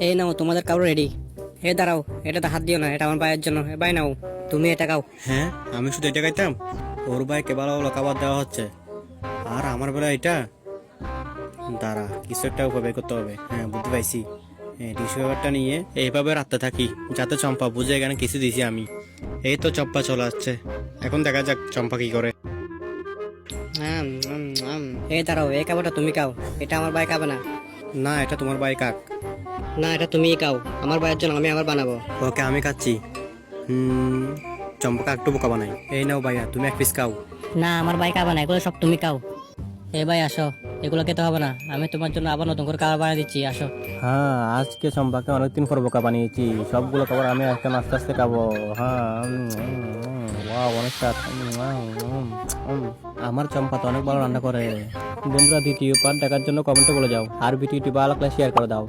এই নাও তোমাদের কাপড় রেডি। হে দাঁড়াও, এটাতে হাত দিও না, এটা আমার ভাইয়ের জন্য। ভাই নাও, তুমি এটা খাও। হ্যাঁ, আমি শুধু এটা খাইতাম? ওর ভাইকে ভালো ভালো খাবার দেওয়া হচ্ছে, আর আমার বেলা এটা। দাঁড়া, কিছু একটা উপায় বের করতে হবে। হ্যাঁ, বুঝতে পাইছি। হ্যাঁ, টিস্যু পেপারটা নিয়ে এইভাবে রাখতে থাকি, যাতে চম্পা বুঝে এখানে কিছু দিছি আমি। এই তো চম্পা চলে আসছে, এখন দেখা যাক চম্পা কি করে। এই দাঁড়াও, এই খাবারটা তুমি খাও, এটা আমার ভাই খাবে না। না, এটা তোমার ভাই কাক। না, এটা তুমিই খাও, আমার ভাইয়ের জন্য আমি আবার বানাবো। ওকে, আমি খাচ্ছি। চম্পাকে একটু বোকা বানাই। এই নাও ভাইয়া, তুমি এক পিস খাও। না, আমার ভাই খাবে না, এগুলো সব তুমি খাও। এই ভাই আসো, এগুলো খেতে হবে না, আমি তোমার জন্য আবার নতুন করে খাবার বানিয়ে দিচ্ছি, আসো। হ্যাঁ, আজকে চম্পাকে অনেকদিন পর বোকা বানিয়েছি। সবগুলো খাবার আমি এখন আস্তে আস্তে খাবো। হ্যাঁ, ওয়াও, অনেক স্বাদ। আমার চম্পা তো অনেক ভালো রান্না করে। বন্ধুরা, দ্বিতীয় পার্ট দেখার জন্য কমেন্টে বলে যাও, আর ভিডিওটি ভালো লাগলে শেয়ার করে দাও।